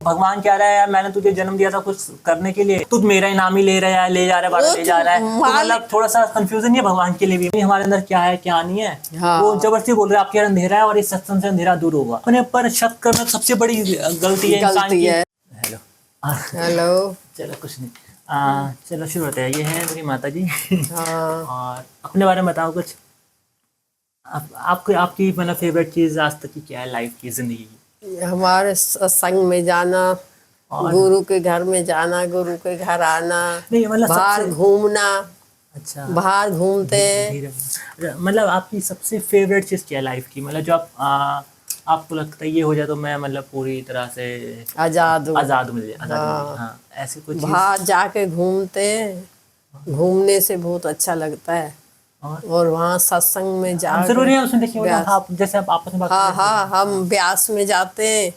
भगवान क्या रहा है यार, मैंने तुझे जन्म दिया था कुछ करने के लिए, तू मेरा ही नाम ही ले रहा है, ले जा रहा है, ले जा रहा है। तो मतलब थोड़ा सा कंफ्यूजन है भगवान के लिए भी, हमारे अंदर क्या है क्या नहीं है। हाँ। वो जबरदस्ती बोल रहे हैं आपके अंधेरा है और इस सत्संग से अंधेरा दूर होगा। अपने ऊपर शक करना सबसे बड़ी गलती है इंसान की। Hello hello. चलो कुछ नहीं, चलो शुरू होते हैं। ये है मेरी माता जी। हाँ। और अपने बारे में बताओ कुछ। आपको आपकी मतलब फेवरेट चीज आज तक की क्या है लाइफ की, जिंदगी की? हमारे सत्संग में जाना, गुरु के घर में जाना, गुरु के घर आना, नहीं मतलब बाहर घूमना। अच्छा, बाहर घूमते मतलब आपकी सबसे फेवरेट चीज क्या है लाइफ की, मतलब जो आपको लगता है ये हो जाए तो मैं मतलब पूरी तरह से आजाद मिल जाए, आजाद मिल जाए। हाँ, ऐसी कोई चीज। बाहर जाके घूमने से बहुत अच्छा लगता है। और वहाँ सत्संग में जा जरूरी है उसमें, देखिए आप जैसे आप आपस में बात। हाँ, हम ब्यास में जाते हैं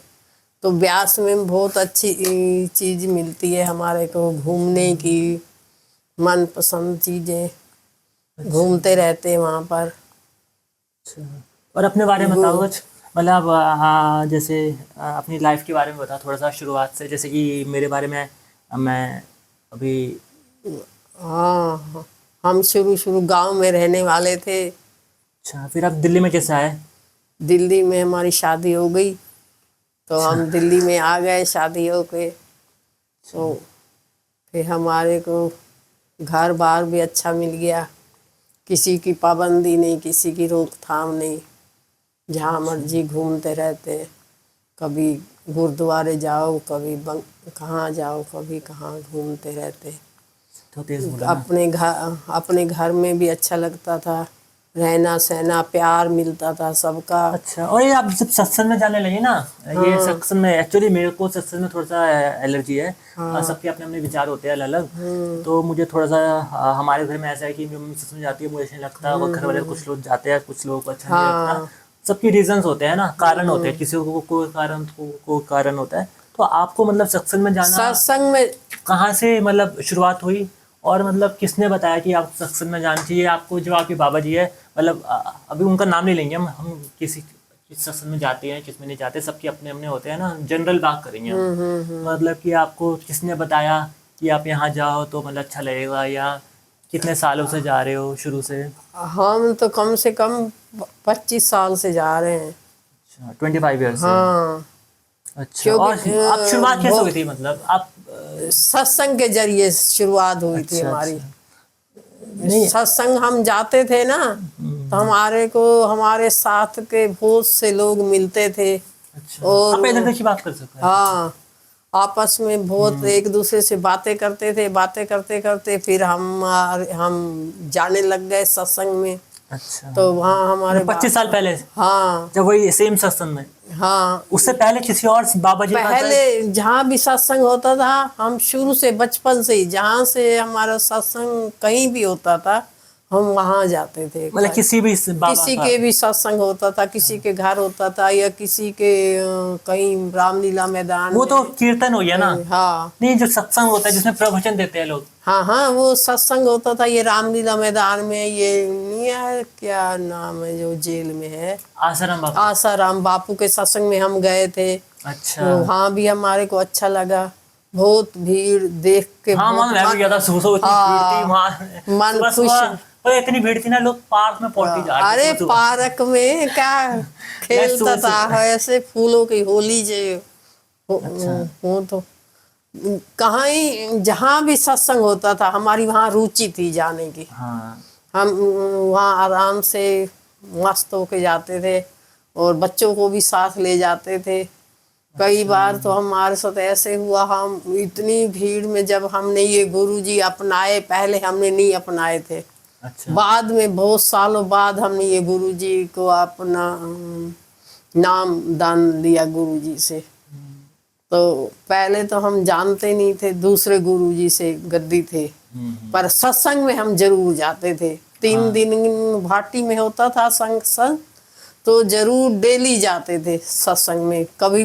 तो ब्यास में बहुत अच्छी चीज मिलती है हमारे को घूमने की, मनपसंद चीजें। घूमते रहते हैं वहाँ पर। अच्छा, और अपने बारे में बताओ कुछ, मतलब हाँ, जैसे अपनी लाइफ के बारे में बताओ थोड़ा सा शुरुआत से। जैसे कि मेरे बारे में मैं अभी, हाँ, हम शुरू गांव में रहने वाले थे। अच्छा, फिर आप दिल्ली में कैसे आए? दिल्ली में हमारी शादी हो गई तो हम दिल्ली में आ गए शादी हो के। तो फिर हमारे को घर बार भी अच्छा मिल गया, किसी की पाबंदी नहीं, किसी की रोकथाम नहीं, जहाँ मर्जी घूमते रहते। कभी गुरुद्वारे जाओ, कभी कहाँ जाओ, कभी कहाँ घूमते रहते। तो तेज बोला ना। अपने घर में भी अच्छा लगता था, रहना सहना, प्यार मिलता था सबका। अच्छा, और ये आप जब सत्संग में जाने लगे ना, ये सत्संग में एक्चुअली मेरे को सत्संग में थोड़ा सा एलर्जी है। सबके अपने अपने विचार होते हैं अलग अलग। तो मुझे थोड़ा सा हमारे घर में ऐसा है कि मेरी मम्मी सत्संग में जाती है, मुझे अच्छा नहीं लगता। और घर वाले कुछ लोग जाते हैं, कुछ लोगों को अच्छा नहीं लगता। सबके रीजंस होते हैं ना, कारण होते हैं, किसी को कोई कारण होता है। तो आपको मतलब सत्संग में जाना, सत्संग में कहाँ से मतलब शुरुआत हुई, और मतलब किसने बताया कि आप सत्संग में जाना चाहिए आपको? जो आपके बाबा जी है, मतलब अभी उनका नाम नहीं लेंगे हम किस सत्संग में जाते हैं किस में नहीं जाते, सबके अपने अपने होते हैं ना, जनरल बात करेंगे हम। मतलब कि आपको किसने बताया कि आप यहाँ जाओ तो मतलब अच्छा लगेगा, या कितने सालों से जा रहे हो शुरू से? हम तो कम से कम 25 साल से जा रहे हैं। अच्छा, 25 ईयर्स से। हाँ। अच्छा, और आप शुरुआत कैसे हुई थी, मतलब आप सत्संग के जरिए शुरुआत हुई थी हमारी। नहीं, सत्संग हम जाते थे ना तो हमारे साथ के बहुत से लोग मिलते थे। अच्छा, और आप इधर की बात कर सकते हैं। हाँ, आपस में बहुत एक दूसरे से बातें करते थे। बातें करते करते फिर हम जाने लग गए सत्संग में। अच्छा, तो वहाँ हमारे 25 साल पहले? हाँ, जब वही सेम सत्संग में? हाँ, उससे पहले किसी और बाबा जी पहले जहाँ भी सत्संग होता था, हम शुरू से बचपन से ही जहाँ से हमारा सत्संग कहीं भी होता था हम वहाँ जाते थे। मतलब किसी भी बाबा किसी के भी सत्संग होता था, किसी के घर होता था, या किसी के कहीं रामलीला मैदान वो में। तो कीर्तन हो गया ना। हाँ, नहीं, जो सत्संग होता है जिसमें प्रवचन देते हैं लोग। हाँ, हाँ, वो सत्संग होता था ये रामलीला मैदान में। ये नहीं है, क्या नाम है जो जेल में है, आसाराम बापू के सत्संग में हम गए थे। अच्छा, तो वहाँ भी हमारे को अच्छा लगा। बहुत भीड़ देख के हाँ, मैं भी गया था सुबह इतनी भीड़ थी वहाँ। मन खुश। और इतनी भीड़ थी ना, लोग पार्क में पहुंच जा रहे थे। अरे पार्क में क्या खेलता था, ऐसे फूलों की होली जो वो तो कहाँ ही जहाँ भी सत्संग होता था हमारी वहाँ रुचि थी जाने की। हाँ, हम वहाँ आराम से मस्त होके जाते थे और बच्चों को भी साथ ले जाते थे। कई बार तो हमारे साथ ऐसे हुआ, हम इतनी भीड़ में जब हमने ये गुरुजी अपनाए, पहले हमने नहीं अपनाए थे। अच्छा, बाद में बहुत सालों बाद हमने ये गुरुजी को अपना नाम दान लिया गुरुजी से। तो पहले तो हम जानते नहीं थे, दूसरे गुरुजी से गद्दी थे। पर सत्संग में हम जरूर जाते थे। 3 दिन भाटी में होता था सत्संग, तो जरूर डेली जाते थे सत्संग में, कभी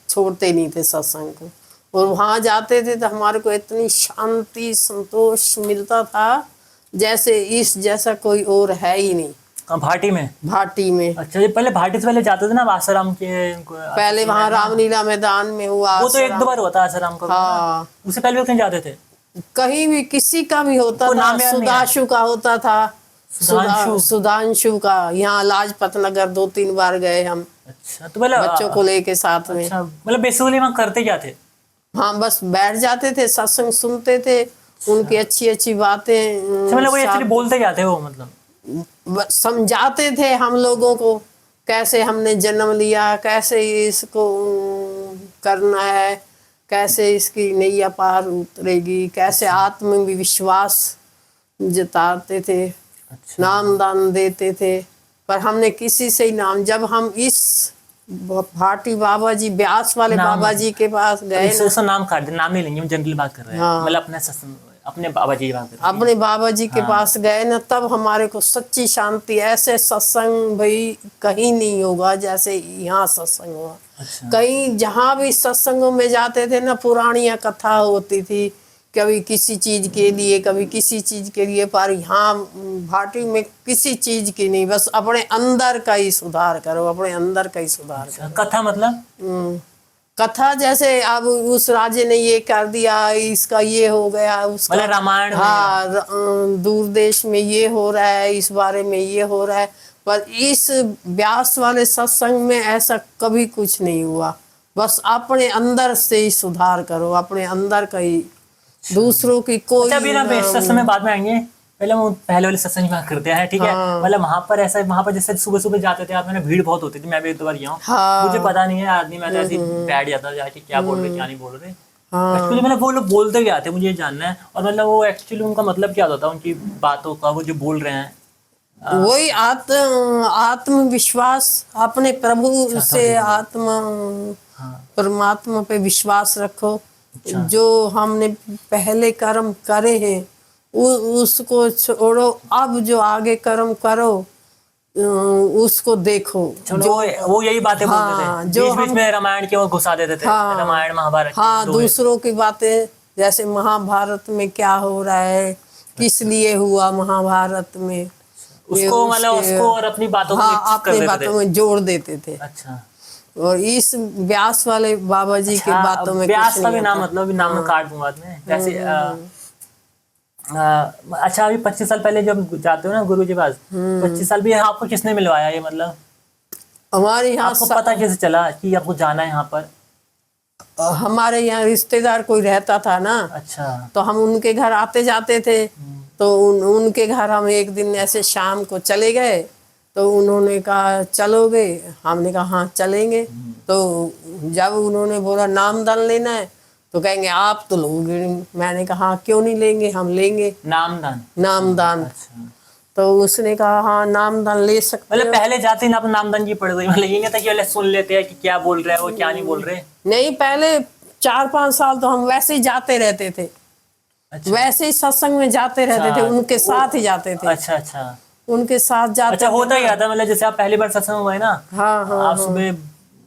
छोड़ते नहीं थे सत्संग को। और वहाँ जाते थे तो हमारे को इतनी शांति संतोष मिलता था जैसे इस जैसा कोई और है ही नहीं। भाटी में। भाटी में। अच्छा, ये पहले भाटी से पहले जाते थे ना आसाराम के पहले वहाँ रामलीला मैदान में हुआ। वो तो एक दो बार होता है आसाराम का। हाँ, उससे पहले वो कहीं जाते थे? कहीं भी किसी का भी होता वो था। नाम याद नहीं है। सुधांशु का होता था। सुधांशु? सुधांशु का यहाँ लाजपत नगर 2-3 बार गए हम। अच्छा, तो पहले बच्चों को लेके साथ में। अच्छा, मतलब बेसिकली वहाँ करते क्या थे? हाँ, बस बैठ जाते थे, सत्संग सुनते थे, उनकी अच्छी अच्छी बातें अच्छा, मतलब वो एक्चुअली बोलते क्या थे वो, मतलब समझाते थे हम लोगों को कैसे हमने जन्म लिया, कैसे इसको करना है, कैसे इसकी नैया पार उतरेगी, कैसे आत्मविश्वास जताते थे। अच्छा। नाम दान देते थे। पर हमने किसी से ही नाम, जब हम इस भाटी बाबा जी, व्यास वाले बाबा जी के पास गए ना, इसका नाम काट दे, नाम नहीं लेंगे, हम जनरली बात कर रहे हैं। हाँ। मतलब अपने सत्संग, अपने बाबा जी की बात कर रहे हैं। अपने बाबा जी के पास गए ना, तब हमारे को सच्ची शांति। ऐसे सत्संग भाई कहीं नहीं होगा जैसे यहाँ सत्संग हुआ। अच्छा। कहीं जहाँ भी सत्संगों में जाते थे ना, पुरानियाँ कथा होती थी, कभी किसी चीज के लिए, कभी किसी चीज के लिए। पर यहाँ भाटी में किसी चीज की नहीं, बस अपने अंदर का ही सुधार करो, अपने अंदर का ही सुधार करो। कथा मतलब? कथा जैसे अब उस राजे ने ये कर दिया, इसका ये हो गया, उसका मतलब रामायण? हाँ, दूर देश में ये हो रहा है, इस बारे में ये हो रहा है। पर इस व्यास वाले सत्संग में ऐसा कभी कुछ नहीं हुआ। बस अपने अंदर से ही सुधार करो, अपने अंदर का ही, दूसरों की कोई। अच्छा, अभी ना सत्संग में बाद में आएंगे, पहले हम पहले वाले सत्संग की बात करते हैं, ठीक है? हाँ। मतलब वहां पर ऐसा, वहां पर जैसे सुबह सुबह जाते थे आप, मैंने भीड़ बहुत होती थी, मैं भी एक दो बार गया हूँ। हाँ। मुझे पता नहीं है, आदमी मैं तो ऐसे ही बैठ जाता था जाके, क्या बोल रहे क्या नहीं बोल रहे। हाँ। एक्चुअली मतलब वो लोग बोलते क्या थे, मुझे ये जानना है। और मतलब वो एक्चुअली उनका मतलब क्या होता था, उनकी बातों का, वो जो बोल रहे हैं? वही आत्मविश्वास, अपने प्रभु से परमात्मा पे विश्वास रखो। जो हमने पहले कर्म करे हैं उसको छोड़ो, अब जो आगे कर्म करो उसको देखो। जो वो यही बातें बोलते थे, जो बीच बीच में रामायण के वो घुसा देते थे। हाँ, रामायण महाभारत हाँ, दूसरों की बातें, जैसे महाभारत में क्या हो रहा है, किस लिए हुआ महाभारत में, उसको मतलब उसको और अपनी बातों को हाँ, कर अपनी देते बातों थे। में जोड़ देते थे। अच्छा। और इस व्यास वाले बाबा जी की बातों में व्यास कुछ का नहीं भी नाम, आता। मतलब नाम में काट दूंगा बाद में जैसे। अच्छा, अभी 25 साल पहले जब जाते हो ना गुरु जी पास, 25 साल भी आपको किसने मिलवाया ये, मतलब हमारे यहाँ आपको पता कैसे चला कि आपको जाना है यहाँ पर? हमारे यहाँ रिश्तेदार कोई रहता था ना। अच्छा। तो हम उनके घर आते जाते थे। तो उनके घर हम एक दिन ऐसे शाम को चले गए। तो उन्होंने कहा चलोगे? हमने कहा हाँ चलेंगे। तो जब उन्होंने बोला नाम दान लेना है, तो कहेंगे आप तो लोगे। मैंने कहा हाँ क्यों नहीं लेंगे, हम लेंगे नामदान। नामदान। अच्छा। तो उसने कहा हाँ नामदान ले सकते मतलब हो। पहले जाते ही ना नामदान की पड़ गई, मतलब ये नहीं था कि पहले सुन लेते हैं कि क्या बोल रहे हैं वो, क्या नहीं बोल रहे? नहीं, पहले 4-5 साल तो हम वैसे ही जाते रहते थे। अच्छा। वैसे ही सत्संग में जाते रहते थे, उनके साथ ही जाते थे। अच्छा अच्छा। उनके साथ जाते अच्छा, होता क्या था, मतलब जैसे आप पहली बार सत्संग हुए ना, हाँ, हाँ, आप सुबह,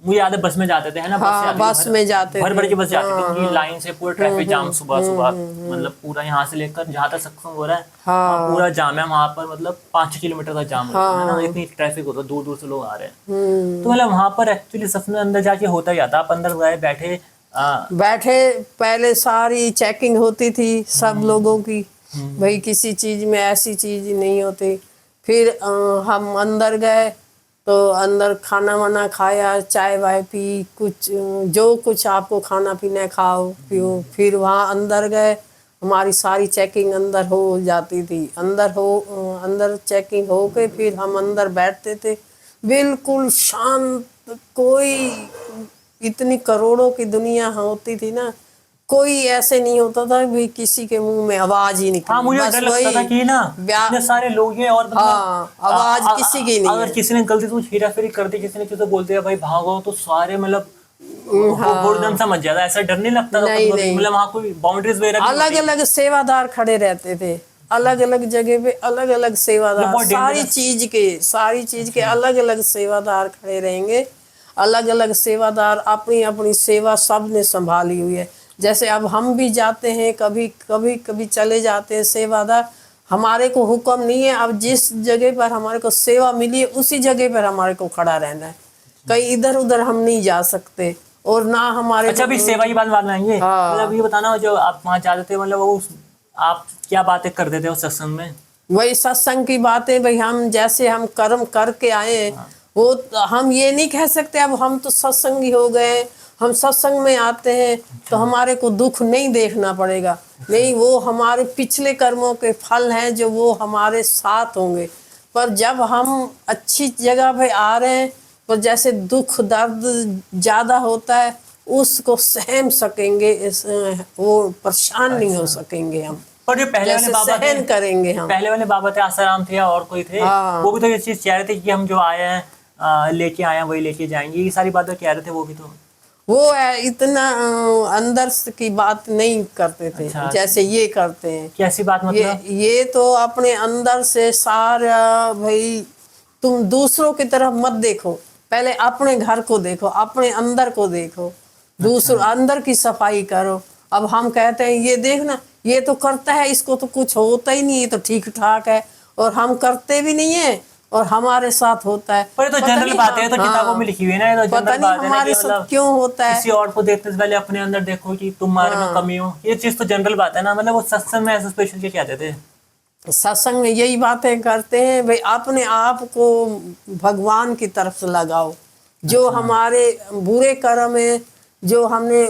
मुझे याद है बस में जाते थे, है ना? हाँ, बस में जाते भर भर थे। की बस जाती थी, हाँ, उनकी लाइन से पूरा ट्रैफिक जाम सुबह सुबह, मतलब पूरा यहाँ से लेकर जहाँ तक सत्संग हो रहा है वहाँ पूरा जाम है। वहाँ पर मतलब 5-6 किलोमीटर का जाम होता है ना, इतनी ट्रैफिक होता है, दूर दूर से लोग आ रहे हैं। तो मतलब वहाँ पर एक्चुअली सत्संग में अंदर जाके होता क्या था? आप अंदर गए, बैठे बैठे, पहले सारी चेकिंग होती थी सब लोगों की, भाई किसी चीज में ऐसी चीज नहीं होती। फिर हम अंदर गए तो अंदर खाना वाना खाया, चाय वाय पी, कुछ जो कुछ आपको खाना पीना है खाओ पियो। फिर वहाँ अंदर गए, हमारी सारी चेकिंग अंदर हो जाती थी। अंदर चेकिंग हो के फिर हम अंदर बैठते थे, बिल्कुल शांत। कोई, इतनी करोड़ों की दुनिया होती थी ना, कोई ऐसे नहीं होता था भी किसी के मुंह में आवाज ही निकली। हाँ, मुझे डर लगता था कि ना इतने सारे लोग हैं और मतलब हाँ, आवाज किसी की नहीं अगर है। किसी ने गलती से हेरा फेरी कर दी, किसी ने किसी को बोल दिया भाई भागो, तो सारे मतलब हुड़दंग सा मच जाता। ऐसा डर नहीं लगता था? नहीं। मतलब वहाँ कोई बाउंड्रीज वगैरह अलग अलग सेवादार खड़े रहते थे, अलग अलग जगह पे अलग अलग सेवादार, सारी चीज के अलग अलग सेवादार खड़े रहेंगे। अलग अलग सेवादार अपनी अपनी सेवा सब ने संभाली हुई है। जैसे अब हम भी जाते हैं, कभी कभी चले जाते हैं सेवादार, हमारे को हुक्म नहीं है। अब जिस जगह पर हमारे को सेवा मिली है उसी जगह पर हमारे को खड़ा रहना है, कहीं इधर उधर हम नहीं जा सकते। और ना हमारे अच्छा, अभी सेवा की बात में आएंगे। हाँ। मतलब ये बताना, जो आप वहाँ जाते थे, मतलब वो आप क्या बातें करते थे उस सत्संग में? वही सत्संग की बातें भाई, हम जैसे हम कर्म करके आए वो हम ये नहीं कह सकते अब हम तो सत्संगी हो गए, हम सत्संग में आते हैं तो हमारे को दुख नहीं देखना पड़ेगा। नहीं, वो हमारे पिछले कर्मों के फल हैं जो वो हमारे साथ होंगे। पर जब हम अच्छी जगह पे आ रहे हैं, पर जैसे दुख दर्द ज्यादा होता है उसको सहम सकेंगे, वो परेशान नहीं हो सकेंगे हम। पर जो पहले वाले जैसे बाबा सहन थे, करेंगे हम। पहले वाले बाबा थे, आसाराम थे या और कोई थे, हाँ। वो भी तो ये चीज कह रहे थे कि हम जो आए हैं लेके आए हैं वही लेके जाएंगे, ये सारी बातें कह रहे थे वो भी तो। वो इतना अंदर की बात नहीं करते थे। अच्छा। जैसे ये करते हैं। कैसी बात मतलब? ये तो अपने अंदर से सारा भाई, तुम दूसरों की तरफ मत देखो, पहले अपने घर को देखो, अपने अंदर को देखो, दूसरों अंदर की सफाई करो। अब हम कहते हैं ये देखना, ये तो करता है, इसको तो कुछ होता ही नहीं, ये तो ठीक ठाक है, और हम करते भी नहीं है और हमारे साथ होता है। पर ये तो जनरल बात है, तो किताबों में लिखी हुई है ना, ये तो पता जनरल नहीं बात है ना हमारे कि साथ मतलब क्यों होता है। किसी और को देखते से पहले अपने अंदर देखो कि तुम्हारे में कमी हो, ये चीज तो जनरल बात है ना। मतलब वो सत्संग में ऐसा स्पेशल क्या कहते थे? सत्संग में यही बातें करते हैं भाई, अपने आप को भगवान की तरफ से लगाओ। जो हमारे बुरे कर्म है, जो हमने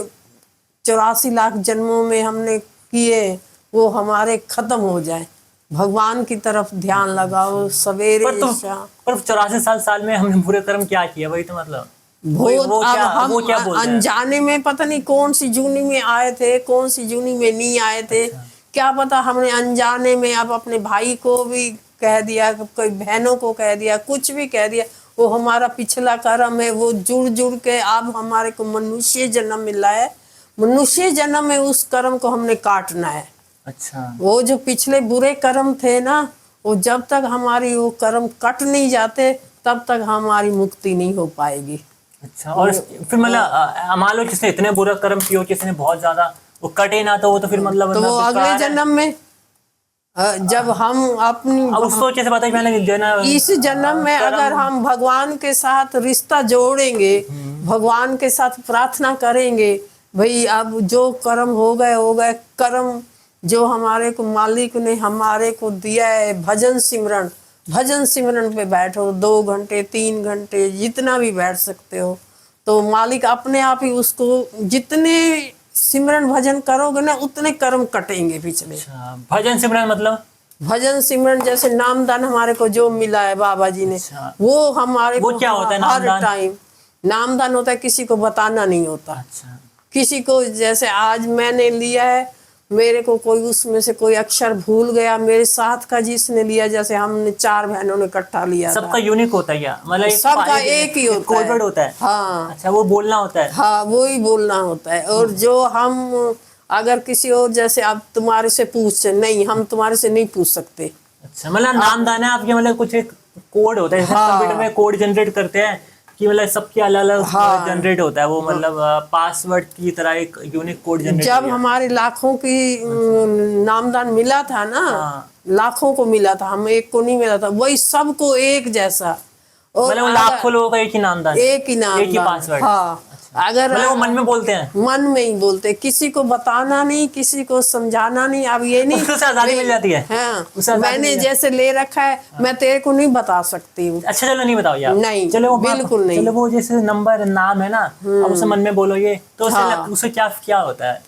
84 लाख जन्मों में हमने किए, वो हमारे खत्म हो जाए। भगवान की तरफ ध्यान लगाओ सवेरे शाम। पर 84 साल में हमने बुरे कर्म क्या किया, वही तो मतलब बहुत वो अब क्या हम वो क्या बोलते हैं? अनजाने में पता नहीं कौन सी जूनी में आए थे, कौन सी जूनी में नहीं आए थे। क्या पता हमने अनजाने में अब अपने भाई को भी कह दिया, कोई बहनों को कह दिया, कुछ भी कह दिया। वो हमारा पिछला कर्म है, वो जुड़ जुड़ के अब हमारे को मनुष्य जन्म मिला है। मनुष्य जन्म में उस कर्म को हमने काटना है। अच्छा। वो जो पिछले बुरे कर्म थे ना, वो जब तक हमारी वो कर्म कट नहीं जाते तब तक हमारी मुक्ति नहीं हो पाएगी। अच्छा, और फिर मतलब मान लो किसने इतने बुरा कर्म किया, किसने बहुत ज्यादा, वो कटे ना तो वो तो फिर मतलब तो वो अगले जन्म में जब हम अपनी अब उसको कैसे पता मैंने जो है ना इस जन्म में अगर हम भगवान के साथ रिश्ता जोड़ेंगे, भगवान के साथ प्रार्थना करेंगे, भाई अब जो कर्म हो गए कर्म जो हमारे को मालिक ने हमारे को दिया है, भजन सिमरन पे बैठो 2 घंटे 3 घंटे जितना भी बैठ सकते हो, तो मालिक अपने आप ही उसको जितने सिमरन भजन करोगे ना उतने कर्म कटेंगे पिछले। अच्छा, भजन सिमरन मतलब? भजन सिमरन जैसे नामदान हमारे को जो मिला है बाबा जी ने, अच्छा। वो हमारे वो को क्या होता है हर नामदान? टाइम नामदान होता है, किसी को बताना नहीं होता। अच्छा। किसी को जैसे आज मैंने लिया है, मेरे को कोई उसमें से कोई अक्षर भूल गया, मेरे साथ का जिसने लिया, जैसे हमने 4 बहनों ने इकट्ठा लिया था। सबका यूनिक होता है क्या? मतलब सबका एक ही होता है, कोड वर्ड होता है? हाँ। अच्छा, वो बोलना होता है? हाँ, वो ही बोलना होता है। और जो हम अगर किसी और जैसे अब तुम्हारे से पूछते, नहीं हम तुम्हारे से नहीं पूछ सकते। अच्छा, मतलब नामदान है आपके, मतलब कुछ एक कोड होता है, जैसे हाँ। कंप्यूटर में कोड जनरेट करते हैं कि मतलब सबके अलग अलग जनरेट होता है, वो मतलब पासवर्ड की तरह एक यूनिक कोड जनरेट। जब हमारे लाखों की नामदान मिला था ना, लाखों को मिला था, हम एक को नहीं मिला था, वही सबको एक जैसा। और मतलब लाखों लोगों का एक ही नामदान, एक ही नामदान, एक ही पासवर्ड। हाँ। अगर मतलब वो मन में बोलते हैं, मन में ही बोलते, किसी को बताना नहीं, किसी को समझाना नहीं। अब ये नहीं उससे आजादी मिल जाती है। हाँ, मैंने जैसे ले रखा है, मैं तेरे को नहीं बता सकती हूँ। अच्छा चलो नहीं बताओ यार, नहीं, चलो वो बिल्कुल नहीं। चलो वो जैसे नंबर नाम है ना, अब उसे मन में बोलोगे तो उसे क्या क्या होता है?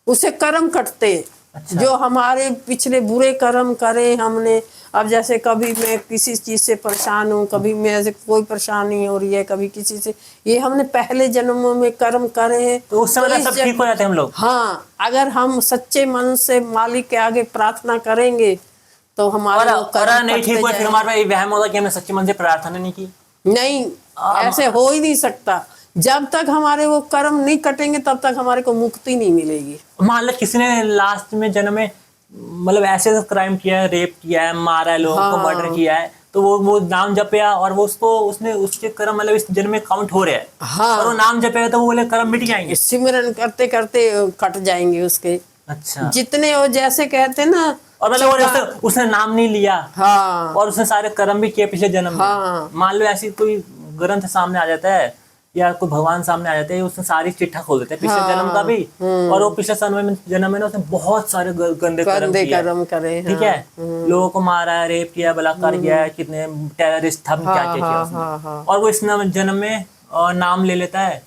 उसे कर्म कटते। अच्छा। जो हमारे पिछले बुरे कर्म करे हमने, अब जैसे कभी मैं किसी चीज से परेशान हूँ, कभी मेरे कोई परेशानी हो रही है, कभी किसी से, ये हमने पहले जन्मों में कर्म करे हैं, तो उस समय सब ठीक हो जाते हैं हम लोग। हाँ, अगर हम सच्चे मन से मालिक के आगे प्रार्थना करेंगे तो हमारा और नहीं ठीक हुआ, फिर हमारे पास वहम होगा कि हमने सच्चे मन से प्रार्थना नहीं की। नहीं, ऐसे हो ही नहीं सकता। जब तक हमारे वो कर्म नहीं कटेंगे तब तक हमारे को मुक्ति नहीं मिलेगी। मान लो किसी ने लास्ट में जन्म में मतलब ऐसे क्राइम किया है, रेप किया है, मारा है लोगों को, मर्डर किया है, तो वो नाम जपेगा और वो उसने उसके कर्म मतलब इस जन्म में काउंट हो रहे हैं। हाँ। और वो नाम जपेगा तो वो बोले कर्म मिट जाएंगे, सिमरन करते करते कट जाएंगे उसके। अच्छा। जितने वो जैसे कहते ना, और मतलब उसने नाम नहीं लिया, हाँ और उसने सारे कर्म भी किए पिछले जन्म में। हाँ। मान लो ऐसी कोई ग्रंथ सामने आ जाता है या कोई भगवान सामने आ जाते हैं, उसने सारी चिट्ठा खोल देते हैं पिछले जन्म का भी, और वो पिछले जन्म में ना उसने बहुत सारे गंदे कर्म करे, ठीक है, लोगों को मारा है, रेप किया, बलात्कार किया है, कितने टेररिस्ट था, क्या क्या किया उसने, और वो इस जन्म में नाम ले लेता है,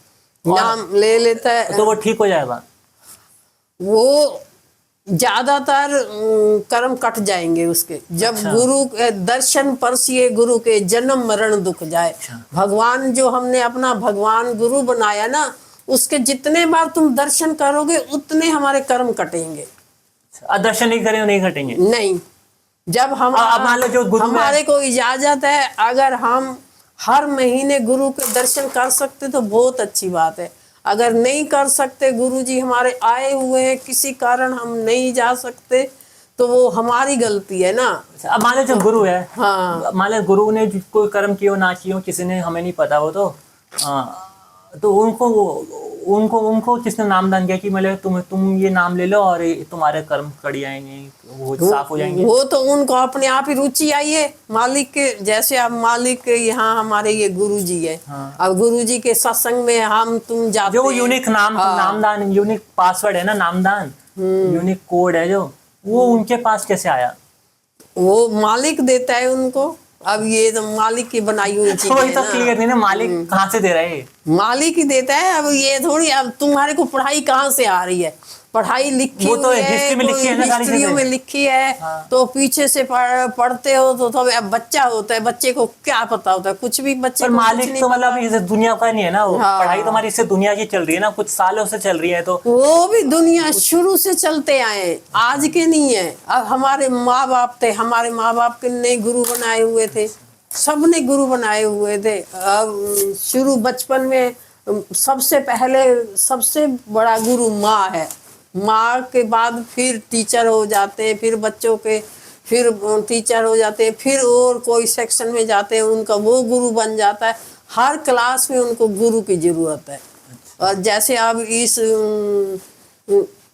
नाम ले लेता है तो वो ठीक हो जाएगा। वो ज्यादातर कर्म कट जाएंगे उसके, जब गुरु के दर्शन परसिए गुरु के, जन्म मरण दुख जाए। भगवान जो हमने अपना भगवान गुरु बनाया ना, उसके जितने बार तुम दर्शन करोगे उतने हमारे कर्म कटेंगे। दर्शन नहीं करेंगे नहीं कटेंगे? नहीं, जब हम मान लो जो गुरु हमारे को इजाजत है, अगर हम हर महीने गुरु के दर्शन कर सकते तो बहुत अच्छी बात है। अगर नहीं कर सकते, गुरु जी हमारे आए हुए हैं, किसी कारण हम नहीं जा सकते, तो वो हमारी गलती है ना। अब मान लो जो गुरु है, हाँ, मान लो गुरु ने कोई कर्म किया ना किया, किसी ने, हमें नहीं पता, वो तो उनको उनको किसने नामदान किया कि मतलब तुम ये नाम ले लो और तुम्हारे कर्म कट जाएंगे, वो साफ हो जाएंगे? वो तो उनको अपने आप ही रुचि आई है मालिक के। जैसे अब मालिक के यहाँ हमारे ये गुरु जी है, अब गुरु जी के सत्संग में हम तुम जाते जो यूनिक नामदान, यूनिक पासवर्ड है ना, नामदान यूनिक कोड है जो, वो उनके पास कैसे आया? वो मालिक देता है उनको। अब ये तो मालिक की बनाई हुई चीज है तो क्लियर नहीं ना, मालिक कहाँ से दे रहा है? मालिक ही देता है। अब ये थोड़ी, अब तुम्हारे को पढ़ाई कहाँ से आ रही है? पढ़ाई लिखी वो तो हुई है, हिस्ट्री में लिखी है ना, सारी हिस्ट्रियों में लिखी है। हाँ। तो पीछे से पढ़ते हो तो अब बच्चा होता है, बच्चे को क्या पता होता है? कुछ भी बच्चे को मालिक तो मतलब इस दुनिया का नहीं है ना, पढ़ाई तो हमारी इससे दुनिया की चल रही है ना, कुछ सालों से चल रही है, तो वो भी दुनिया शुरू से चलते आए, आज के नहीं है। अब हमारे माँ बाप थे, हमारे माँ बाप के नए गुरु बनाए हुए थे, सबने गुरु बनाए हुए थे। अब शुरू बचपन में सबसे पहले सबसे बड़ा गुरु माँ है, माँ के बाद फिर टीचर हो जाते हैं, फिर बच्चों के फिर टीचर हो जाते हैं, फिर और कोई सेक्शन में जाते हैं, उनका वो गुरु बन जाता है। हर क्लास में उनको गुरु की जरूरत है। और जैसे अब इस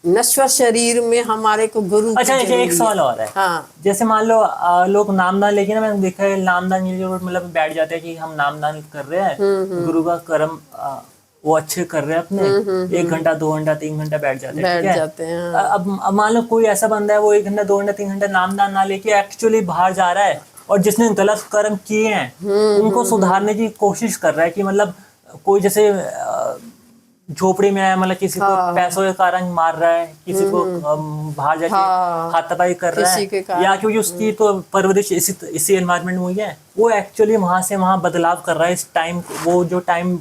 नश्वर शरीर में हमारे को गुरु। अच्छा, एक सवाल और है। हाँ, जैसे मान लो लोग नामदान लेके ना, मैंने देखा है नामदान ये जो मतलब बैठ जाते हैं कि हम नामदान कर रहे हैं, गुरु का कर्म वो अच्छे कर रहे हैं अपने, 1 घंटा 2 घंटा 3 घंटा बैठ जाते हैं, ठीक है? अब मान लो कोई ऐसा बंदा है, वो 1 घंटा 2 घंटा 3 घंटा नामदान ना लेके एक्चुअली बाहर जा रहा है, और जिसने गलत कर्म किए हैं उनको सुधारने की कोशिश कर रहा है, कि मतलब कोई जैसे झोपड़ी में है, मतलब किसी को पैसों के कारण मार रहा है, किसी को बाहर जाके हाथापाई कर रहा है, या क्योंकि उसकी तो परवरिश इसी एनवायरनमेंट में हुई है, वो एक्चुअली वहां से वहां बदलाव कर रहा है। इस टाइम, वो जो टाइम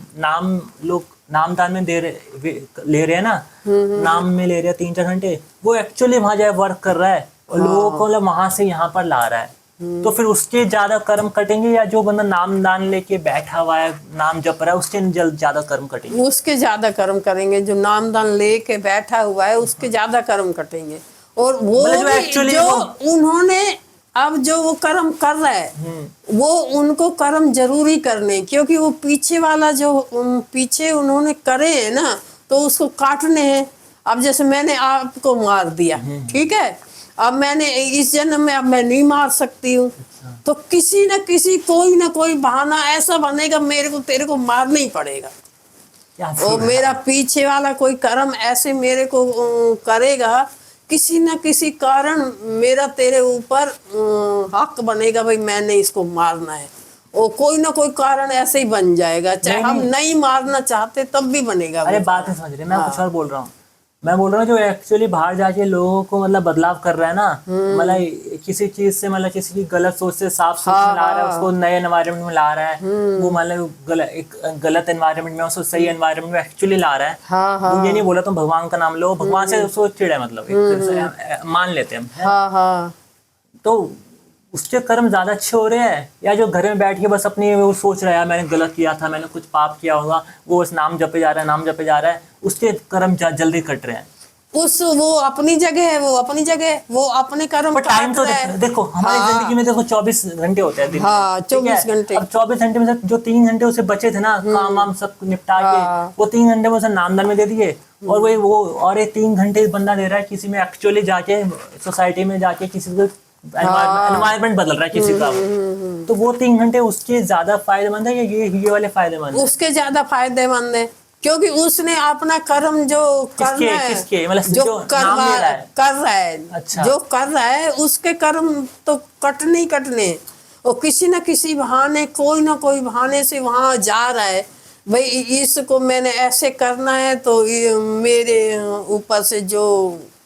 लोग नामदान में ले रहे हैं ना, नाम में ले रहे हैं 3-4 घंटे, वो एक्चुअली वहां जाए वर्क कर रहा है, और लोगों को मतलब वहां से यहाँ पर ला रहा है। तो फिर उसके ज्यादा कर्म कटेंगे, या जो बंदा नामदान लेके बैठा हुआ है, नाम जप रहा है, उसके ज्यादा कर्म कटेंगे? उसके ज्यादा कर्म करेंगे। जो नामदान लेके बैठा हुआ है उसके ज्यादा कर्म कटेंगे। और वो जो उन्होंने अब जो वो कर्म कर रहा है, वो उनको कर्म जरूरी करने, क्योंकि वो पीछे वाला जो पीछे उन्होंने करे है ना, तो उसको काटने हैं। अब जैसे मैंने आपको मार दिया, ठीक है, अब मैंने इस जन्म में अब मैं नहीं मार सकती हूँ, तो किसी न किसी कोई ना कोई बहाना ऐसा बनेगा, मेरे को तेरे को मारना ही पड़ेगा। और मेरा पीछे वाला कोई कर्म ऐसे मेरे को करेगा, किसी न किसी कारण मेरा तेरे ऊपर हक बनेगा, भाई मैंने इसको मारना है। और कोई ना कोई कारण ऐसे ही बन जाएगा, चाहे हम नहीं मारना चाहते तब भी बनेगा। अरे बात नहीं समझ रहे, मैं कुछ और बोल रहा हूँ। मैं बोल रहा हूँ जो एक्चुअली बाहर जाके लोगों को मतलब बदलाव कर रहा है ना, मतलब किसी चीज से, मतलब किसी की गलत सोच से साफ सोच में ला रहा है, उसको नए एनवायरनमेंट में ला रहा है, वो मतलब एक गलत एनवायरनमेंट में उसको सही एनवायरनमेंट में एक्चुअली ला रहा है। वो ये नहीं बोला तुम भगवान का नाम लो, भगवान से उसको चिड़ है, मतलब मान लेते हैं। तो उसके कर्म ज्यादा अच्छे हो रहे हैं, या जो घर में बैठ के बस अपनी वो सोच रहा है मैंने गलत किया था, मैंने कुछ पाप किया होगा, वो बस नाम जपे जा रहा है, नाम जपे जा रहा है, उसके कर्म जल्दी कट रहे हैं? वो अपनी जगह है, वो अपनी जगह है, वो अपने कर्म पर टाइम काट तो रहा है। देखो हमारी हाँ। जिंदगी में देखो 24 घंटे होते हैं दिन में, हाँ, ठीक है? 24 घंटे। अब 24 घंटे में से जो 3 घंटे उसे बचे थे ना काम वाम सब निपटा के, हाँ। वो 3 घंटे में उसे नामदान में दे दिए, और वो और ये 3 घंटे बंदा दे रहा है किसी में एक्चुअली जाके सोसाइटी में जाके किसी को एनवायरनमेंट बदल रहा है किसी का, तो वो 3 घंटे उसके ज्यादा फायदेमंद है या ये वाले फायदेमंद है? उसके ज्यादा फायदेमंद है, क्योंकि उसने अपना कर्म जो करना है, किसके मतलब जो जो नाम ले रहा है? कर रहा है, अच्छा। जो कर रहा है उसके कर्म तो कटने ही कटने। और किसी न किसी बहाने, कोई ना कोई बहाने से वहां जा रहा है, भाई इसको मैंने ऐसे करना है तो मेरे ऊपर से जो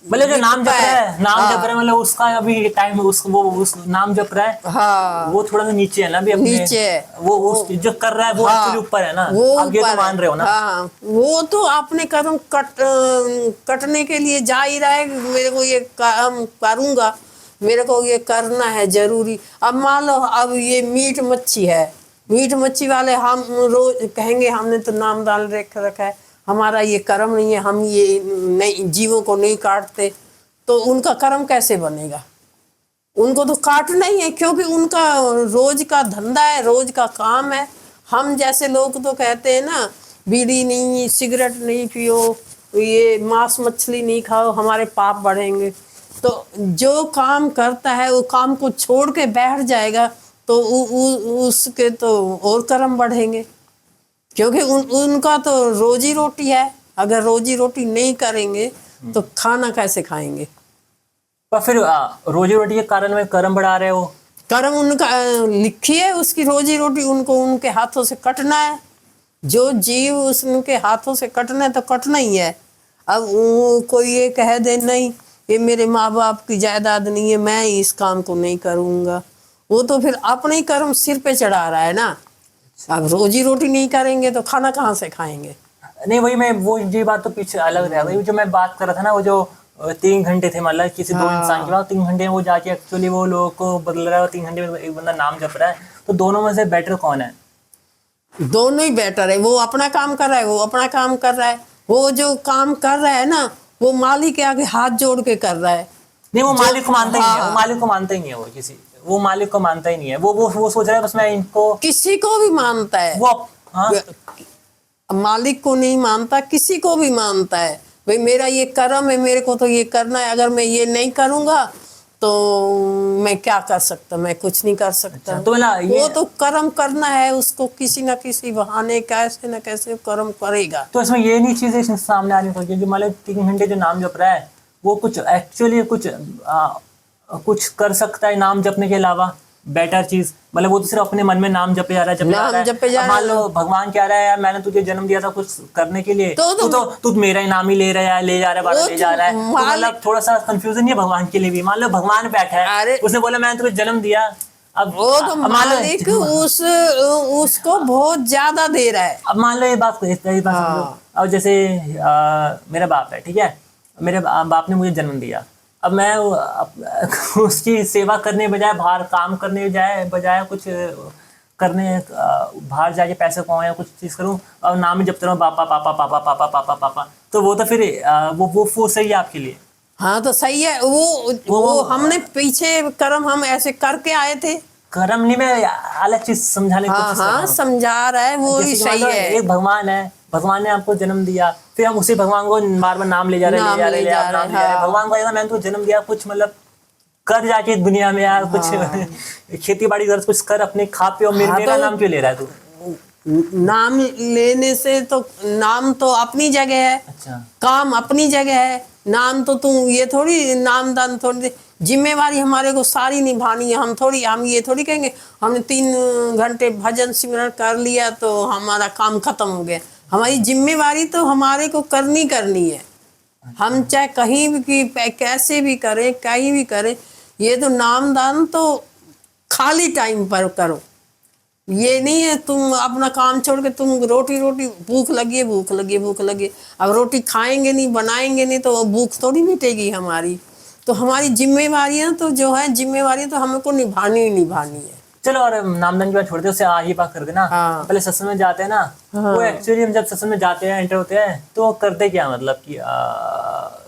मतलब जो नाम जप रहा है, नाम हाँ। जप रहा है, मतलब उसका अभी टाइम उस नाम जप रहा है, हाँ, वो थोड़ा सा नीचे है ना अभी अपने, नीचे है। वो जो कर रहा है वो हाँ, एक्चुअली ऊपर है ना, वो आप ये तो ऊपर मान है। रहे हो ना? हाँ, वो तो अपने कर्म कटने के लिए जा ही रहा है, मेरे को ये काम करूंगा, मेरे को ये करना है जरूरी। अब मान लो अब ये मीट मच्छी है, मीट मच्छी वाले हम रोज कहेंगे हमने तो नाम दान रख रखा है, हमारा ये कर्म नहीं है, हम ये नहीं जीवों को नहीं काटते, तो उनका कर्म कैसे बनेगा? उनको तो काटना ही है, क्योंकि उनका रोज का धंधा है, रोज का काम है। हम जैसे लोग तो कहते हैं ना, बीड़ी नहीं, सिगरेट नहीं पियो, ये मांस मछली नहीं खाओ, हमारे पाप बढ़ेंगे। तो जो काम करता है वो काम को छोड़ के बैठ जाएगा तो उसके तो और कर्म बढ़ेंगे, क्योंकि उनका तो रोजी रोटी है। अगर रोजी रोटी नहीं करेंगे तो खाना कैसे खाएंगे? पर फिर रोजी रोटी के कारण में कर्म बढ़ा रहे हो। कर्म उनका लिखी है, उसकी रोजी रोटी उनको उनके हाथों से कटना है। जो जीव उनके हाथों से कटना है तो कटना ही है। अब कोई ये कह दे नहीं ये मेरे माँ बाप की जायदाद नहीं है, मैं इस काम को नहीं करूंगा, वो तो फिर अपने ही कर्म सिर पे चढ़ा रहा है ना। अब रोजी रोटी नहीं करेंगे तो खाना कहाँ से खाएंगे? नहीं वही मैं वो ये बात तो पीछे अलग रहा, वही जो मैं बात कर रहा था ना, वो जो 3 घंटे थे, मतलब किसी दो इंसान के बाद 3 घंटे में वो जाके एक्चुअली वो लोगों को बदल रहा है, और 3 घंटे में एक बंदा नाम जप रहा है, तो दोनों में से बेटर कौन है? दोनों ही बेटर है। वो अपना काम कर रहा है, वो अपना काम कर रहा है। वो जो काम कर रहा है ना, वो मालिक के आगे हाथ जोड़ के कर रहा है। नहीं वो मालिक को मानता ही नहीं है, वो हाँ। मालिक को मानता ही नहीं है, वो मालिक को मानता ही नहीं है, वो सोच रहा है बस मैं इनको, किसी को भी मानता है वो हाँ मालिक को नहीं मानता, किसी को भी मानता है। भाई मेरा ये कर्म है, मेरे को तो ये करना है, अगर मैं ये नहीं करूंगा तो मैं क्या कर सकता, मैं कुछ नहीं कर सकता। अच्छा, तो वो तो कर्म करना है उसको, किसी ना किसी बहाने कैसे न कैसे कर्म करेगा। तो इसमें ये नहीं चीजें सामने आनी चाहिए जो मतलब 3 घंटे जो नाम जप रहा है वो कुछ एक्चुअली कुछ कर सकता है नाम जपने के अलावा बेटर चीज, मतलब वो तो सिर्फ अपने मन में नाम जपे जा रहा है, नाम जपे जा रहा है। मान लो भगवान कह रहा है यार मैंने तुझे जन्म दिया था कुछ करने के लिए, तू मेरा ही नाम ही ले रहा है, ले जा रहा है, ले जा रहा है, तो मतलब थोड़ा सा कंफ्यूजन नहीं है भगवान के लिए भी। मान लो भगवान बैठा है, उसने बोला मैंने तुझे जन्म दिया, अब वो तो मालिक उसको बहुत ज्यादा दे रहा है। अब मान लो ये बात समझो, अब जैसे मेरा बाप है, ठीक है, मेरे बाप ने मुझे जन्म दिया, अब मैं उसकी सेवा करने बजाय बाहर काम करने बजाय कुछ करने बाहर जाके पैसे कमाऊं या कुछ चीज करूं, और नाम ही जपता रहूं पापा पापा पापा पापा पापा पापा, तो वो तो फिर वो सही है आपके लिए? हाँ तो सही है। वो हमने पीछे कर्म हम ऐसे करके आए थे। कर्म नहीं, मैं अलग चीज समझाने की कोशिश कर रहा हूं। समझा रहा है वो ही सही है। एक भगवान है, भगवान ने आपको जन्म दिया, फिर हम उसी भगवान को बार बार नाम ले जा रहे हैं, भगवान को जन्म दिया कुछ मतलब कर जाके दुनिया में यार कुछ खेती बाड़ी कर, कुछ कर अपने खा पे, और मेरा नाम क्यों ले रहा है तू? नाम लेने से तो नाम तो अपनी जगह है। अच्छा। काम अपनी जगह है, नाम तो तू ये थोड़ी नामदान थोड़ी, जिम्मेवारी हमारे को सारी निभानी है। हम ये थोड़ी कहेंगे हमने 3 घंटे भजन सिमरन कर लिया तो हमारा काम खत्म हो गया। हमारी जिम्मेवारी तो हमारे को करनी है। हम चाहे कहीं भी कैसे भी करें, कहीं भी करें, ये तो नामदान तो खाली टाइम पर करो। ये नहीं है तुम अपना काम छोड़ के तुम रोटी भूख लगी, अब रोटी खाएंगे नहीं, बनाएंगे नहीं तो भूख थोड़ी मिटेगी हमारी। तो हमारी जिम्मेवारियां तो जो है, जिम्मेवारियां तो हमको निभानी है। चलो, और नामदान की बात छोड़ दे, उससे आगे बात कर देना। हाँ। पहले सत्संग में जाते हैं ना, वो एक्चुअली हम जब सत्संग में जाते हैं, एंटर होते हैं, तो करते क्या, मतलब कि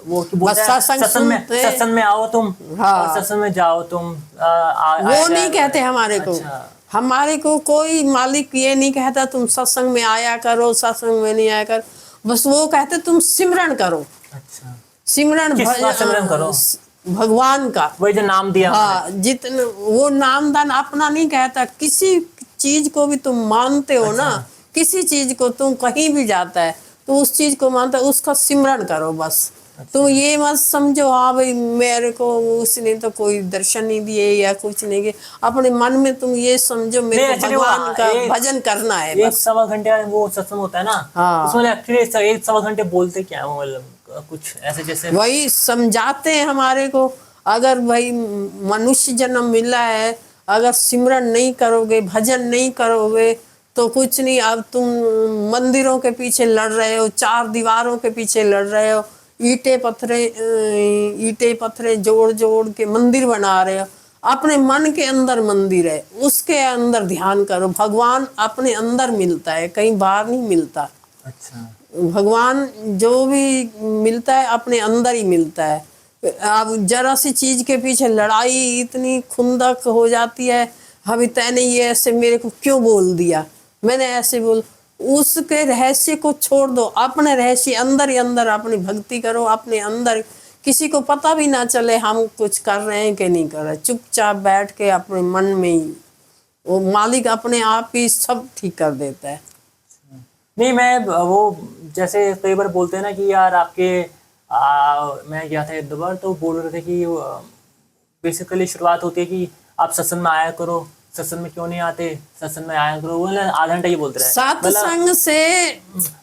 वो कि बस बोलते हैं सत्संग सुनते। सत्संग में आओ तुम, हाँ। और सत्संग में जाओ तुम। वो नहीं कहते हमारे को। अच्छा। हमारे को कोई मालिक ये नहीं कहता तुम सत्संग में आया करो, सत्संग में नहीं आया कर। बस वो कहते तुम सिमरन करो। अच्छा, सिमरन किसका सिमरन करो? भगवान का। वही जो नाम दिया हाँ, जितने वो नामदान अपना नहीं कहता। किसी चीज को भी तुम मानते हो ना, अच्छा। किसी चीज को तुम कहीं भी जाता है तो उस चीज को मानता है, उसका सिमरन करो बस। तुम ये मत समझो हाँ भाई मेरे को उसने तो कोई दर्शन नहीं दिए या कुछ नहीं किया। अपने मन में तुम ये समझो मेरे को actually वो भगवान का एक- भजन करना है एक बस। सवा घंटे वो सत्संग होता है ना, हाँ। उसमें एक्चुअली एक सवा घंटे बोलते क्या है वो, मतलब कुछ ऐसे जैसे वही समझाते हैं हमारे को। अगर भाई मनुष्य जन्म मिला है, अगर सिमरन नहीं करोगे, भजन नहीं करोगे तो कुछ नहीं। अब तुम मंदिरों के पीछे लड़ रहे हो, चार दीवारों के पीछे लड़ रहे हो, ईंटे पत्थरे जोड़ जोड़ के मंदिर बना रहे हो। अपने मन के अंदर मंदिर है, उसके अंदर ध्यान करो। भगवान अपने अंदर मिलता है, कहीं बाहर नहीं मिलता। अच्छा। भगवान जो भी मिलता है अपने अंदर ही मिलता है। अब जरा सी चीज के पीछे लड़ाई इतनी खुंदक हो जाती है। अभी तैने ये ऐसे मेरे को क्यों बोल दिया, मैंने ऐसे बोल। उसके रहस्य को छोड़ दो, अपने रहस्य अंदर ही अंदर अपनी भक्ति करो। अपने अंदर किसी को पता भी ना चले हम कुछ कर रहे हैं कि नहीं कर रहे। चुपचाप बैठ के अपने मन में ही वो मालिक अपने आप ही सब ठीक कर देता है। नहीं, मैं वो जैसे कई बार बोलते हैं ना कि यार आपके मैं गया था एक दो बार, तो बोल रहे थे कि बेसिकली शुरुआत होती है कि आप सत्संग में आया करो, सत्संग में क्यों नहीं आते, सत्संग में आया करो। वो ना आधा घंटा ये बोलते रहे। सत्संग से